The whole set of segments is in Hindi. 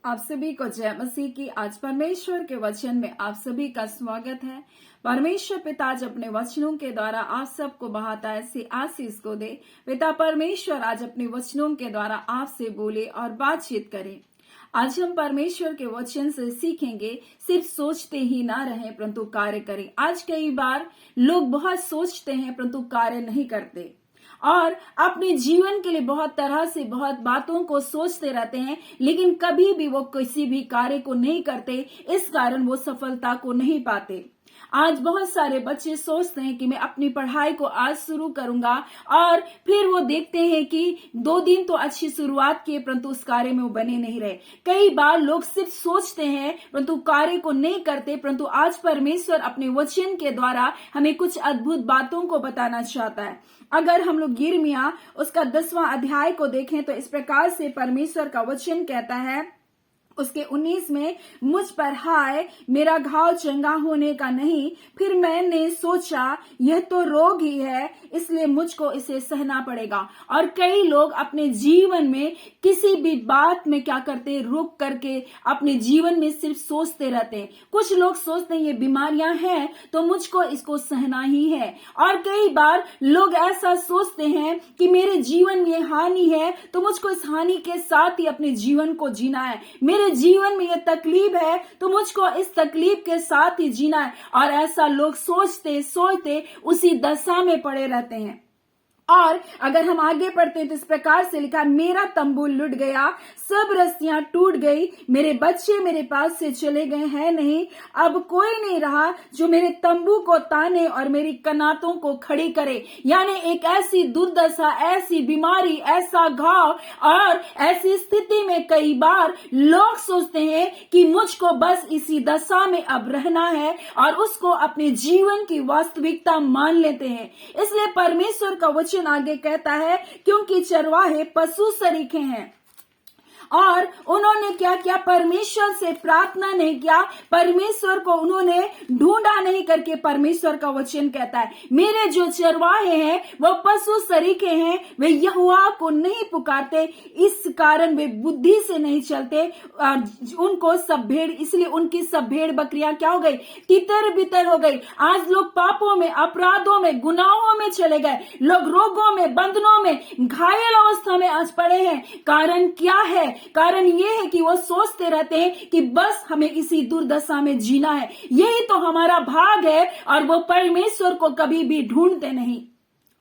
आप सभी को जय मसीह की। आज परमेश्वर के वचन में आप सभी का स्वागत है। परमेश्वर पिता आज अपने वचनों के द्वारा आप सबको बहाता ऐसी आशीष को दे। पिता परमेश्वर आज अपने वचनों के द्वारा आपसे बोले और बातचीत करें। आज हम परमेश्वर के वचन से सीखेंगे, सिर्फ सोचते ही ना रहें परंतु कार्य करें। आज कई बार लोग बहुत सोचते हैं परंतु कार्य नहीं करते और अपने जीवन के लिए बहुत तरह से बहुत बातों को सोचते रहते हैं, लेकिन कभी भी वो किसी भी कार्य को नहीं करते। इस कारण वो सफलता को नहीं पाते। आज बहुत सारे बच्चे सोचते हैं कि मैं अपनी पढ़ाई को आज शुरू करूंगा और फिर वो देखते हैं कि 2 दिन तो अच्छी शुरुआत किए परंतु उस कार्य में वो बने नहीं रहे। कई बार लोग सिर्फ सोचते हैं परंतु कार्य को नहीं करते। परंतु आज परमेश्वर अपने वचन के द्वारा हमें कुछ अद्भुत बातों को बताना चाहता है। अगर हम लोग यिर्मयाह उसका 10वां अध्याय को देखें तो इस प्रकार से परमेश्वर का वचन कहता है उसके 19 में, मुझ पर हाय मेरा घाव चंगा होने का नहीं, फिर मैंने सोचा यह तो रोग ही है, इसलिए मुझको इसे सहना पड़ेगा। और कई लोग अपने जीवन में किसी भी बात में क्या करते, रुक करके अपने जीवन में सिर्फ सोचते रहते हैं। कुछ लोग सोचते हैं ये बीमारियां हैं तो मुझको इसको सहना ही है, और कई बार लोग ऐसा सोचते हैं कि मेरे जीवन में हानि है तो मुझको इस हानि के साथ ही अपने जीवन को जीना है। मेरे जीवन में ये तकलीफ है तो मुझको इस तकलीफ के साथ ही जीना है। और ऐसा लोग सोचते सोचते उसी दशा में पड़े रहते हैं। और अगर हम आगे पढ़ते हैं तो इस प्रकार से लिखा, मेरा तंबू लुट गया, सब रस्सियां टूट गई, मेरे बच्चे मेरे पास से चले गए हैं नहीं, अब कोई नहीं रहा जो मेरे तंबू को ताने और मेरी कनातों को खड़ी करे। यानी एक ऐसी दुर्दशा, ऐसी बीमारी, ऐसा घाव, और ऐसी स्थिति में कई बार लोग सोचते हैं कि मुझको बस इसी दशा में अब रहना है और उसको अपने जीवन की वास्तविकता मान लेते हैं। इसलिए परमेश्वर का वचन आगे कहता है, क्योंकि चरवाहे पशु सरीखे हैं और उन्होंने क्या किया, परमेश्वर से प्रार्थना नहीं किया, परमेश्वर को उन्होंने ढूंढा नहीं करके परमेश्वर का वचन कहता है मेरे जो चरवाहे हैं वो पशु सरीखे हैं, वे यहोवा को नहीं पुकारते, इस कारण वे बुद्धि से नहीं चलते। उनको सब भेड़, इसलिए उनकी सब भेड़ बकरियां क्या हो गई, तितर बितर हो गई। आज लोग पापों में, अपराधों में, गुनाहों में चले गए, लोग रोगों में, बंधनों में, घायल अवस्था में आज पड़े हैं। कारण क्या है? कारण ये है कि वो सोचते रहते हैं कि बस हमें इसी दुर्दशा में जीना है, यही तो हमारा भाग है, और वो परमेश्वर को कभी भी ढूंढते नहीं,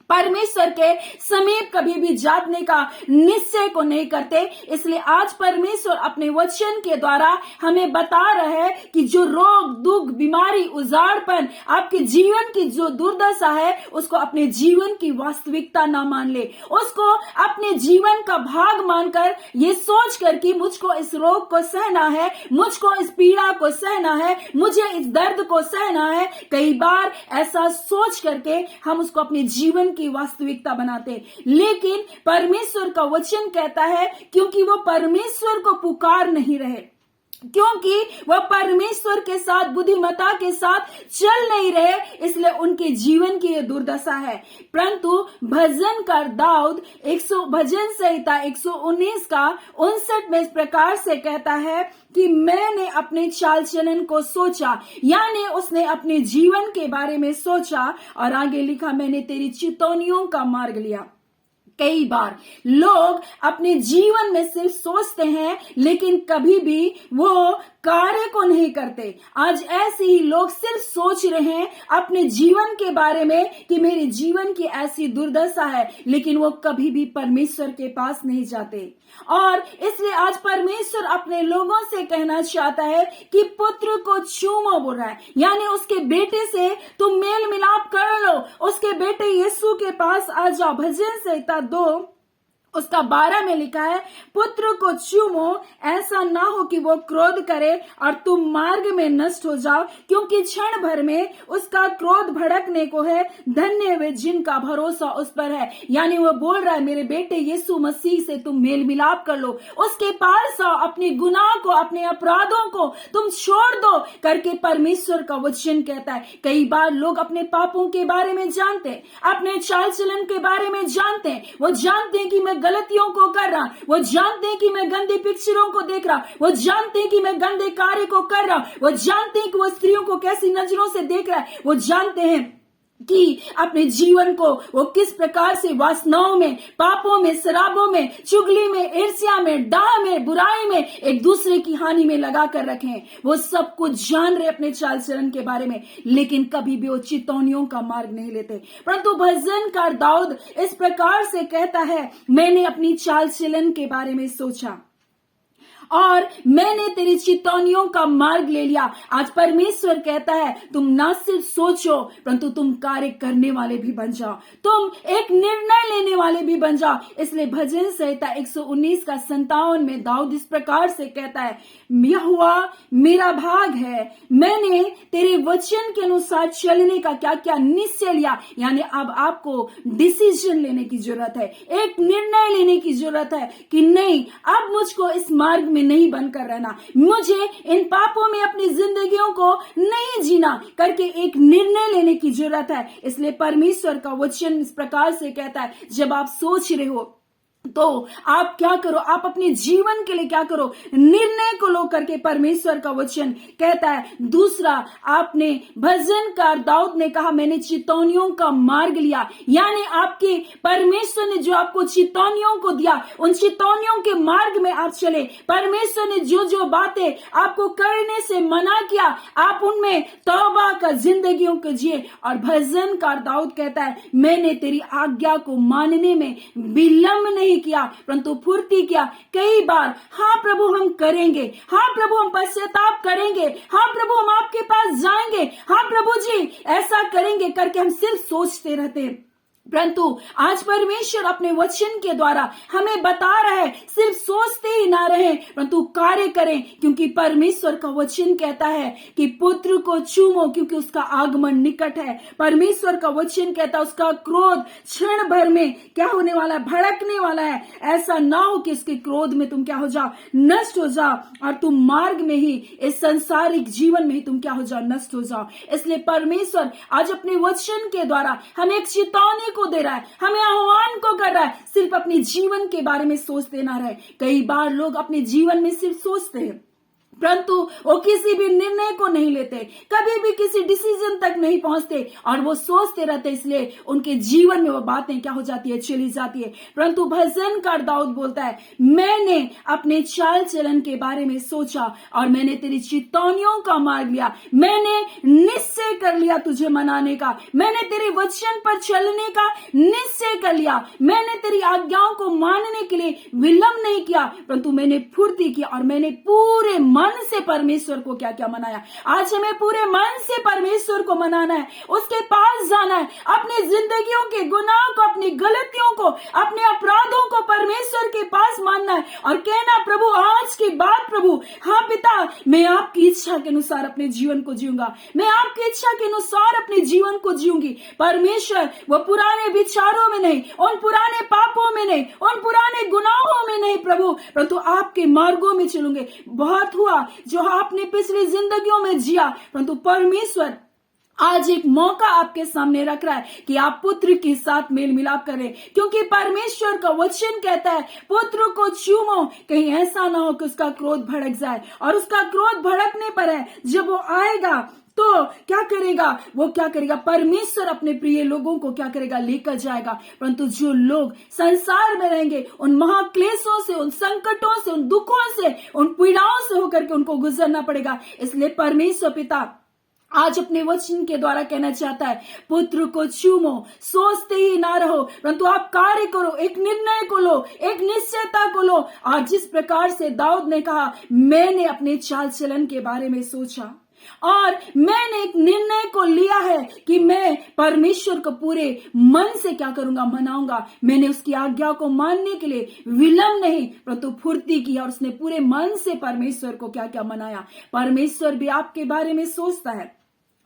परमेश्वर के समीप कभी भी जाने का निश्चय को नहीं करते। इसलिए आज परमेश्वर अपने वचन के द्वारा हमें बता रहा है कि जो रोग, दुख, बीमारी, उजाड़पन, आपके जीवन की जो दुर्दशा है उसको अपने जीवन की वास्तविकता ना मान ले, उसको अपने जीवन का भाग मानकर ये सोच कर कि मुझको इस रोग को सहना है, मुझको इस पीड़ा को सहना है, मुझे इस दर्द को सहना है। कई बार ऐसा सोच करके हम उसको अपने जीवन की वास्तविकता बनाते, लेकिन परमेश्वर का वचन कहता है क्योंकि वो परमेश्वर को पुकार नहीं रहे, क्योंकि वह परमेश्वर के साथ, बुद्धिमत्ता के साथ चल नहीं रहे, इसलिए उनके जीवन की यह दुर्दशा है। परंतु भजनकार दाऊद भजन संहिता 119 का 59 में इस प्रकार से कहता है कि मैंने अपने चाल चलन को सोचा, यानी उसने अपने जीवन के बारे में सोचा, और आगे लिखा, मैंने तेरी चितौनियों का मार्ग लिया। कई बार लोग अपने जीवन में सिर्फ सोचते हैं लेकिन कभी भी वो कार्य को नहीं करते। आज ऐसे ही लोग सिर्फ सोच रहे हैं अपने जीवन के बारे में कि मेरे जीवन की ऐसी दुर्दशा है, लेकिन वो कभी भी परमेश्वर के पास नहीं जाते। और इसलिए आज परमेश्वर अपने लोगों से कहना चाहता है कि पुत्र को चूमो बोल रहा है, यानी उसके बेटे से तुम मेल मिलाप कर लो, उसके बेटे यीशु के पास आ जाओ। भजन संहिता 2 उसका 12 में लिखा है, पुत्र को चूमो, ऐसा ना हो कि वो क्रोध करे और तुम मार्ग में नष्ट हो जाओ, क्योंकि क्षण भर में उसका क्रोध भड़कने को है, धन्य वे जिनका भरोसा उस पर है। यानी वो बोल रहा है मेरे बेटे यीशु मसीह से तुम मेल मिलाप कर लो, उसके पास आओ, अपने गुनाह को, अपने अपराधों को तुम छोड़ दो करके परमेश्वर का वचन कहता है। कई बार लोग अपने पापों के बारे में जानते हैं, अपने चाल चलन के बारे में जानते हैं, वो जानते हैं कि मैं गलतियों को कर रहा, वो जानते हैं कि मैं गंदी पिक्चरों को देख रहा, वो जानते हैं कि मैं गंदे कार्य को कर रहा, वो जानते हैं कि वो स्त्रियों को कैसी नजरों से देख रहा है, वो जानते हैं कि अपने जीवन को वो किस प्रकार से वासनाओं में, पापों में, शराबों में, चुगली में, ईर्ष्या में, डाह में, बुराई में, एक दूसरे की हानि में लगा कर रखे हैं। वो सब कुछ जान रहे अपने चाल चलन के बारे में, लेकिन कभी भी वो चेतावनियों का मार्ग नहीं लेते। परंतु भजनकार दाऊद इस प्रकार से कहता है, मैंने अपनी चाल चलन के बारे में सोचा और मैंने तेरी चेतावनियों का मार्ग ले लिया। आज परमेश्वर कहता है, तुम ना सिर्फ सोचो परंतु तुम कार्य करने वाले भी बन जाओ, तुम एक निर्णय लेने वाले भी बन जाओ। इसलिए भजन संहिता 119 का 57 में दाऊद इस प्रकार से कहता है, यहोवा मेरा भाग है, मैंने तेरे वचन के अनुसार चलने का क्या क्या निश्चय लिया। यानी अब आपको डिसीजन लेने की जरूरत है, एक निर्णय लेने की जरूरत है कि नहीं, अब मुझको इस मार्ग में नहीं बनकर रहना, मुझे इन पापों में अपनी जिंदगियों को नहीं जीना करके एक निर्णय लेने की जरूरत है। इसलिए परमेश्वर का वचन इस प्रकार से कहता है, जब आप सोच रहे हो तो आप क्या करो, आप अपने जीवन के लिए क्या करो, निर्णय को लो करके परमेश्वर का वचन कहता है। दूसरा, आपने भजनकार दाऊद ने कहा, मैंने चेतावनियों का मार्ग लिया। यानी आपके परमेश्वर ने जो आपको चेतावनियों को दिया, उन चेतावनियों के मार्ग में आप चले। परमेश्वर ने जो जो बातें आपको करने से मना किया, आप उनमें तौबा का जिंदगियों को जिए। और भजनकार दाऊद कहता है, मैंने तेरी आज्ञा को मानने में विलंब नहीं किया परंतु फुर्ती किया। कई बार हाँ प्रभु हम करेंगे, हाँ प्रभु हम पश्चाताप करेंगे, हाँ प्रभु हम आपके पास जाएंगे, हाँ प्रभु जी ऐसा करेंगे करके हम सिर्फ सोचते रहते हैं। परंतु आज परमेश्वर अपने वचन के द्वारा हमें बता रहा है, सिर्फ सोचते ही ना रहे परंतु कार्य करें, क्योंकि परमेश्वर का वचन कहता है कि पुत्र को चूमो क्योंकि उसका आगमन निकट है। परमेश्वर का वचन कहता है उसका क्रोध क्षण भर में क्या होने वाला है, भड़कने वाला है। ऐसा ना हो कि उसके क्रोध में तुम क्या हो जाओ, नष्ट हो जाओ, और तुम मार्ग में ही, इस संसारिक जीवन में ही तुम क्या हो जाओ, नष्ट हो जाओ। इसलिए परमेश्वर आज अपने वचन के द्वारा हमें एक चेतावनी को दे रहा है, हमें आह्वान को कर रहा है, सिर्फ अपने जीवन के बारे में सोचते ना रहे। कई बार लोग अपने जीवन में सिर्फ सोचते हैं परंतु वो किसी भी निर्णय को नहीं लेते, कभी भी किसी डिसीजन तक नहीं पहुंचते और वो सोचते रहते, इसलिए उनके जीवन में वो बातें क्या हो जाती है, चली जाती है। परंतु भजनकार दाऊद बोलता है, मैंने अपने चाल चलन के बारे में सोचा और मैंने तेरी चेतावनियों का मार्ग लिया। मैंने निश्चय कर लिया तुझे मनाने का, मैंने तेरे वचन पर चलने का निश्चय कर लिया। मैंने तेरी आज्ञाओं को मानने के लिए विलंब नहीं किया परंतु मैंने फुर्ती की और मैंने पूरे मन से परमेश्वर को क्या क्या मनाया। आज हमें पूरे मन से परमेश्वर को मनाना है, उसके पास जाना है, अपने जिंदगियों के गुनाहों को, अपनी गलतियों को, अपने अपराधों को परमेश्वर के पास मानना है और कहना, प्रभु आज के बाद प्रभु, हाँ पिता, मैं आपकी इच्छा के अनुसार अपने जीवन को जीऊंगा, मैं आपकी इच्छा के अनुसार अपने जीवन को जीऊंगी। परमेश्वर वो पुराने विचारों में नहीं, उन पुराने पापों में नहीं, उन पुराने गुनाहों में नहीं प्रभु, परंतु आपके मार्गों में चलूंगे। बहुत हुआ जो आपने पिछली जिंदगियों में जिया, परंतु परमेश्वर आज एक मौका आपके सामने रख रहा है कि आप पुत्र के साथ मेल मिलाप करें, क्योंकि परमेश्वर का वचन कहता है, पुत्र को चूमो, कहीं ऐसा ना हो कि उसका क्रोध भड़क जाए। और उसका क्रोध भड़कने पर है, जब वो आएगा तो क्या करेगा, वो क्या करेगा, परमेश्वर अपने प्रिय लोगों को क्या करेगा, लेकर जाएगा। परंतु जो लोग संसार में रहेंगे, उन महाक्लेशों से, उन संकटों से, उन दुखों से, उन पीड़ाओं से होकर के उनको गुजरना पड़ेगा। इसलिए परमेश्वर पिता आज अपने वचन के द्वारा कहना चाहता है, पुत्र को चूमो, सोचते ही ना रहो परंतु आप कार्य करो, एक निर्णय को लो, एक निश्चयता को लो। और जिस प्रकार से दाऊद ने कहा, मैंने अपने चाल चलन के बारे में सोचा और मैंने एक निर्णय को लिया है कि मैं परमेश्वर को पूरे मन से क्या करूंगा, मनाऊंगा। मैंने उसकी आज्ञा को मानने के लिए विलंब नहीं परंतु फुर्ती की, और उसने पूरे मन से परमेश्वर को क्या क्या मनाया। परमेश्वर भी आपके बारे में सोचता है,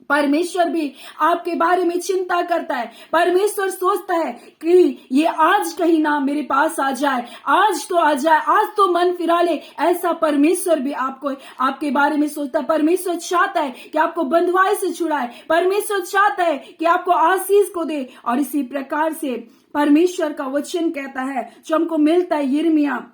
परमेश्वर भी आपके बारे में चिंता करता है। परमेश्वर सोचता है कि ये आज कहीं ना मेरे पास आ जाए, आज तो आ जाए, आज तो मन फिरा ले। ऐसा परमेश्वर भी आपको, आपके बारे में सोचता है। परमेश्वर चाहता है कि आपको बंधुआई से छुड़ाए, परमेश्वर चाहता है कि आपको आशीष को दे। और इसी प्रकार से परमेश्वर का वचन कहता है, जो हमको मिलता है यिर्मयाह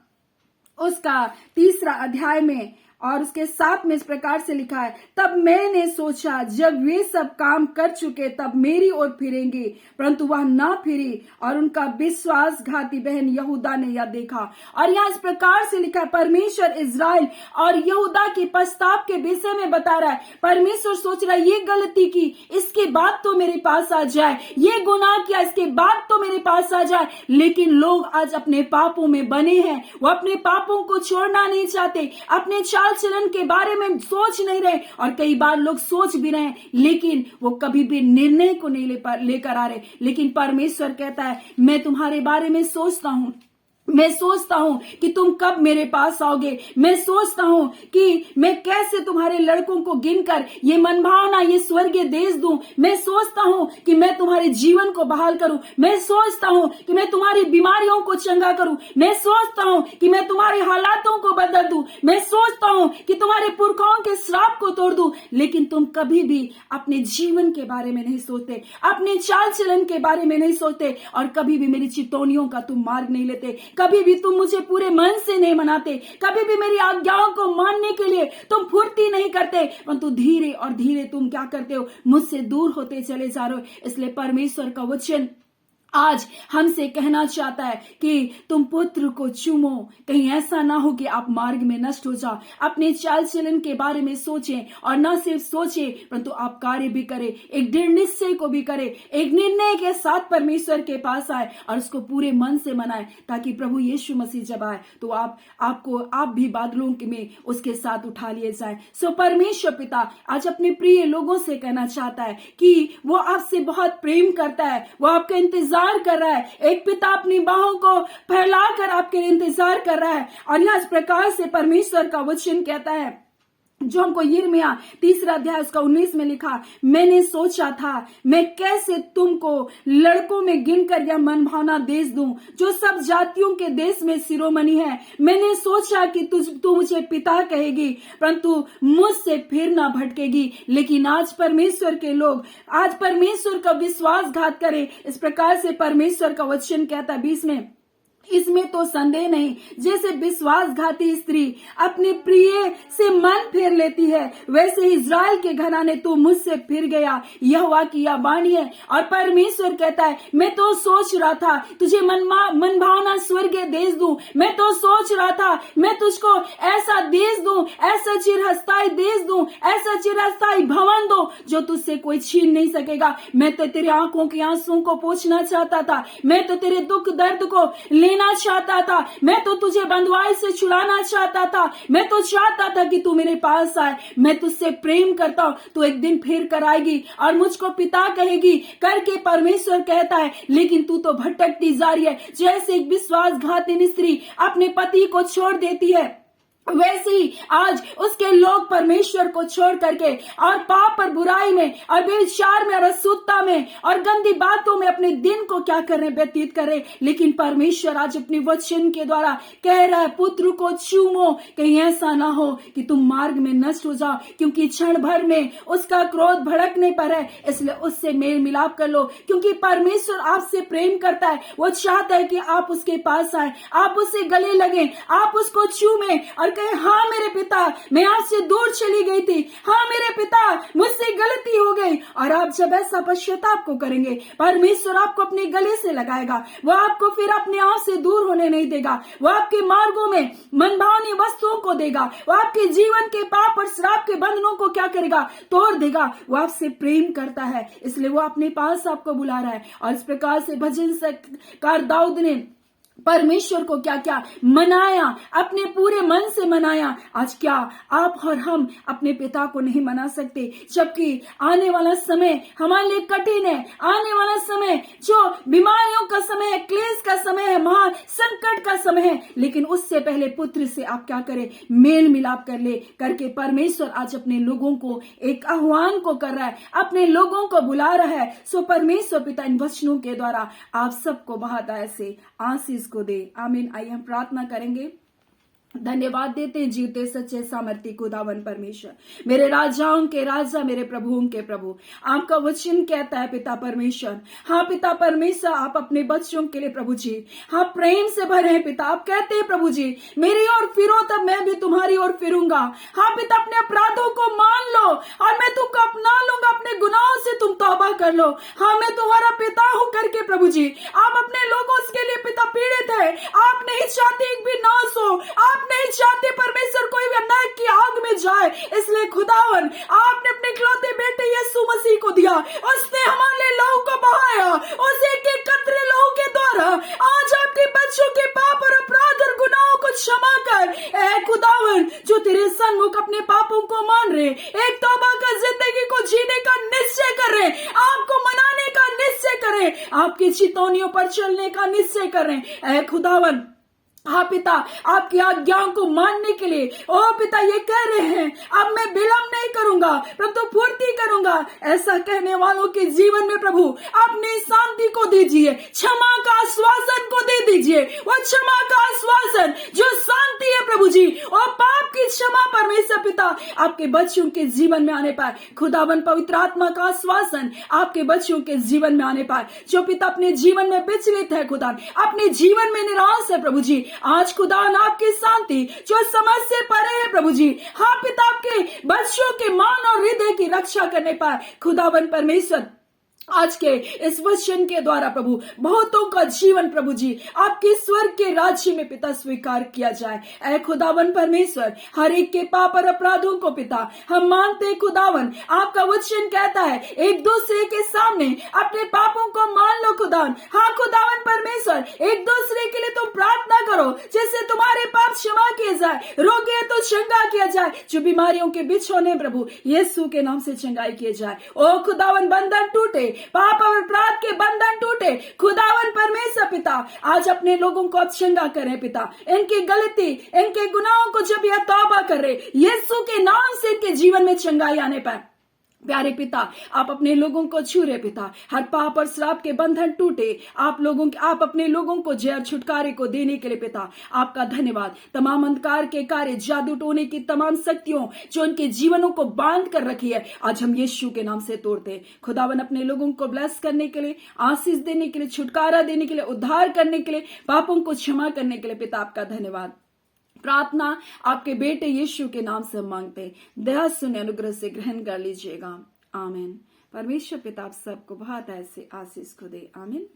उसका 3 अध्याय में और उसके 7 में इस प्रकार से लिखा है, तब मैंने सोचा जब वे सब काम कर चुके तब मेरी ओर फिरेंगे, परंतु वह ना फिरी और उनका विश्वासघाती बहन यहूदा ने यह देखा। और यहाँ इस प्रकार से लिखा है, परमेश्वर इजराइल और यहूदा के प्रस्ताव के विषय में बता रहा है। परमेश्वर सोच रहा है, ये गलती की, इसके बाद तो मेरे पास आ जाए, ये गुनाह किया, इसके बाद तो मेरे पास आ जाए। लेकिन लोग आज अपने पापों में बने हैं, वो अपने पापों को छोड़ना नहीं चाहते, अपने चाल चलन के बारे में सोच नहीं रहे, और कई बार लोग सोच भी रहे हैं लेकिन वो कभी भी निर्णय को नहीं लेकर आ रहे। लेकिन परमेश्वर कहता है, मैं तुम्हारे बारे में सोचता हूं, मैं सोचता हूं कि तुम कब मेरे पास आओगे, मैं सोचता हूं कि मैं कैसे तुम्हारे लड़कों को गिनकर ये मनभावना, ये स्वर्गीय देश दूं, मैं सोचता हूं कि मैं तुम्हारे जीवन को बहाल करूं, मैं सोचता हूं कि मैं तुम्हारी बीमारियों को चंगा करूं, मैं सोचता हूं कि मैं तुम्हारे हालातों को बदल दूं, मैं सोचता हूं कि तुम्हारे पुरखाओं के श्राप को तोड़ दूं। लेकिन तुम कभी भी अपने जीवन के बारे में नहीं सोचते, अपने चाल चलन के बारे में नहीं सोचते, और कभी भी मेरी चितौनियों का तुम मार्ग नहीं लेते, कभी भी तुम मुझे पूरे मन से नहीं मनाते, कभी भी मेरी आज्ञाओं को मानने के लिए तुम फुर्ती नहीं करते, परंतु धीरे और धीरे तुम क्या करते हो, मुझसे दूर होते चले जा रहे हो। इसलिए परमेश्वर का वचन आज हमसे कहना चाहता है कि तुम पुत्र को चूमो, कहीं ऐसा ना हो कि आप मार्ग में नष्ट हो जाओ। अपने चाल चलन के बारे में सोचें, और न सिर्फ सोचें परंतु आप कार्य भी करें, एक दृढ़ निश्चय को भी करें, एक निर्णय के साथ परमेश्वर के पास आए और उसको पूरे मन से मनाए, ताकि प्रभु यीशु मसीह जब आए तो आप भी बादलों में उसके साथ उठा लिए जाए। सो परमेश्वर पिता आज अपने प्रिय लोगों से कहना चाहता है कि वो आपसे बहुत प्रेम करता है, वो आपका इंतजार कर रहा है। एक पिता अपनी बाहों को फैलाकर आपके इंतजार कर रहा है। और यह इस प्रकार से परमेश्वर का वचन कहता है, जो हमको यिर्मयाह 3 अध्याय उसका 19 में लिखा, मैंने सोचा था मैं कैसे तुमको लड़कों में गिनकर यह मनभावना देश दूं, जो सब जातियों के देश में शिरोमणि है। मैंने सोचा कि तू मुझे पिता कहेगी, परंतु मुझसे फिर ना भटकेगी। लेकिन आज परमेश्वर के लोग आज परमेश्वर का विश्वासघात करें। इस प्रकार से परमेश्वर का वचन कहता है 20 में, इसमें तो संदेह नहीं, जैसे विश्वासघाती स्त्री अपने प्रिय से मन फेर लेती है, वैसे इजराइल के घराने तू मुझसे फिर गया। यहोवा की यह वाणी है। और परमेश्वर कहता है, मैं तो सोच रहा था तुझे मनभावना स्वर्गीय देश दूं, मैं तो सोच रहा था मैं तुझको ऐसा देश दूं, ऐसा चिरस्थायी देश दूं, ऐसा चिरस्थायी भवन दूं जो तुझसे कोई छीन नहीं सकेगा। मैं तो तेरे आंखों के आंसुओं को पोंछना चाहता था, मैं तो तेरे दुख दर्द को लेना चाहता था, मैं तो तुझे बंधुआई से छुड़ाना चाहता था, मैं तो चाहता था कि तू मेरे पास आए। मैं तुझसे प्रेम करता हूं, तू एक दिन फिर कर आएगी और मुझको पिता कहेगी करके परमेश्वर कहता है। लेकिन तू तो भटकती जा रही है, जैसे एक विश्वासघाती स्त्री अपने पति को छोड़ देती है, वैसे ही आज उसके लोग परमेश्वर को छोड़ करके और पाप और बुराई में और व्यभिचार में और अशुद्धता में और गंदी बातों में अपने दिन को क्या कर रहे, व्यतीत कर रहे। लेकिन परमेश्वर आज अपने वचन के द्वारा कह रहा है, पुत्र को चूमो, कहीं ऐसा ना हो कि तुम मार्ग में नष्ट हो जाओ, क्योंकि क्षण भर में उसका क्रोध भड़कने पर है। इसलिए उससे मेल मिलाप कर लो, क्योंकि परमेश्वर आपसे प्रेम करता है। वो चाहता है कि आप उसके पास आए, आप उससे गले लगे, आप उसको चूमे और कहे, हाँ मेरे पिता, मैं आपसे दूर चली गई थी, हाँ मेरे पिता मुझसे गलती हो गई। और आप जब ऐसा पश्चाताप को करेंगे, परमेश्वर आपको अपने गले से लगाएगा, वो आपको फिर अपने आप से दूर होने नहीं देगा, वो आपके मार्गों में मनभावनी वस्तुओं को देगा, वो आपके जीवन के पाप और श्राप के बंधनों को क्या करेगा, तोड़ देगा। वो आपसे प्रेम करता है, इसलिए वो अपने पास आपको बुला रहा है। और इस प्रकार से भजन संगीतकार दाऊद ने परमेश्वर को क्या क्या मनाया, अपने पूरे मन से मनाया। आज क्या आप और हम अपने पिता को नहीं मना सकते? जबकि आने वाला समय हमारे लिए कठिन है, आने वाला समय जो बीमारियों का समय है, क्लेश का समय है, महा संकट का समय है। लेकिन उससे पहले पुत्र से आप क्या करें, मेल मिलाप कर ले करके परमेश्वर आज अपने लोगों को एक आह्वान को कर रहा है, अपने लोगों को बुला रहा है। सो परमेश्वर पिता इन वचनों के द्वारा आप सबको बहुत ऐसे आशीष को दे। आमीन। आइए हम प्रार्थना करेंगे। धन्यवाद देते हैं जीवते सच्चे सामर्थ्य खुदावन परमेश्वर, मेरे राजाओं के राजा, मेरे प्रभुओं के प्रभु। आपका वचन कहता है पिता परमेश्वर, हाँ पिता परमेश्वर, आप अपने बच्चों के लिए प्रभु जी हाँ प्रेम से भरे हैं पिता। आप कहते हैं प्रभु जी मेरी ओर फिरो तब मैं भी तुम्हारी ओर फिरूंगा। हाँ पिता, अपने अपराधों को मान लो और मैं तुमको अपना लूंगा, अपने गुनाहों से तुम तौबा कर लो। हाँ मैं तुम्हारा पिता हूं करके प्रभु जी आप अपने लोगों के लिए पिता पीड़ित है। आप नहीं चाहते एक भी नाश हो, आप नहीं चाहते परमेश्वर कोई भी नरक की आग में जाए। इसलिए खुदावन आपने अपने इकलौते बेटे यीशु मसीह को दिया, उसने हमारे लिए लहू को बहाया, उस एक एक कतरे लहू के द्वारा आज आपके बच्चों के पाप और अपराध और गुनाहों को क्षमा कर। ऐ खुदावन जो तेरे सन्मुख अपने पापों को मान रहे, एक तौबा का जिंदगी को जीने का निश्चय कर रहे, आपको मनाने का निश्चय करें, आपकी चितौनियों पर चलने का निश्चय करें। ऐ खुदावन हाँ पिता, आपकी आज्ञाओं को मानने के लिए ओ पिता ये कह रहे हैं अब मैं विलंब नहीं करूंगा परंतु पूर्ति करूंगा। ऐसा कहने वालों के जीवन में प्रभु अपनी शांति को दीजिए, क्षमा का आश्वासन को दे दीजिए। वो क्षमा का आश्वासन जो शांति है प्रभु जी, और पाप की क्षमा परमेश्वर पिता आपके बच्चों के जीवन में आने पाए। खुदावन पवित्र आत्मा का आश्वासन आपके बच्चों के जीवन में आने पाए। जो पिता अपने जीवन में विचलित है, खुदा अपने जीवन में निराश है प्रभु जी, आज खुदावन आपकी शांति जो समझ से परे है प्रभु जी, हाँ पिता आपके बच्चों के मान और हृदय की रक्षा करने पाए। खुदावन परमेश्वर आज के इस वचन के द्वारा प्रभु बहुतों का जीवन प्रभु जी आपके स्वर्ग के राज्य में पिता स्वीकार किया जाए। ऐ खुदावन परमेश्वर हर एक के पाप और अपराधों को पिता हम मानते हैं। खुदावन आपका वचन कहता है एक दूसरे के सामने अपने पापों को मान लो खुदावन। हाँ खुदावन परमेश्वर एक दूसरे के लिए तुम प्रार्थना करो जैसे तुम्हारे पाप क्षमा किए जाए, रोगी है तो चंगा किया जाए, जो बीमारियों के बिछोने प्रभु यीशु के नाम से चंगाई किए जाए। ओ खुदावन बंधन टूटे, पाप और अपराध के बंधन टूटे। खुदावन परमेश्वर पिता आज अपने लोगों को चंगा करें पिता, इनकी गलती इनके गुनाहों को जब यह तौबा कर रहे यीशु के नाम से इनके जीवन में चंगाई आने पाए। प्यारे पिता आप अपने लोगों को छू रहे पिता, हर पाप और श्राप के बंधन टूटे। आप अपने लोगों को जय और छुटकारे को देने के लिए पिता आपका धन्यवाद। तमाम अंधकार के कार्य, जादू टोने की तमाम शक्तियों जो उनके जीवनों को बांध कर रखी है आज हम यीशु के नाम से तोड़ते हैं। खुदावन अपने लोगों को ब्लेस करने के लिए, आशीष देने के लिए, छुटकारा देने के लिए, उद्धार करने के लिए, पापों को क्षमा करने के लिए पिता आपका धन्यवाद। प्रार्थना आपके बेटे यीशु के नाम से मांगते, दया सुने अनुग्रह से ग्रहण कर लीजिएगा। आमीन। परमेश्वर पिता आप सबको बहुत ऐसे आशीष को दे। आमीन।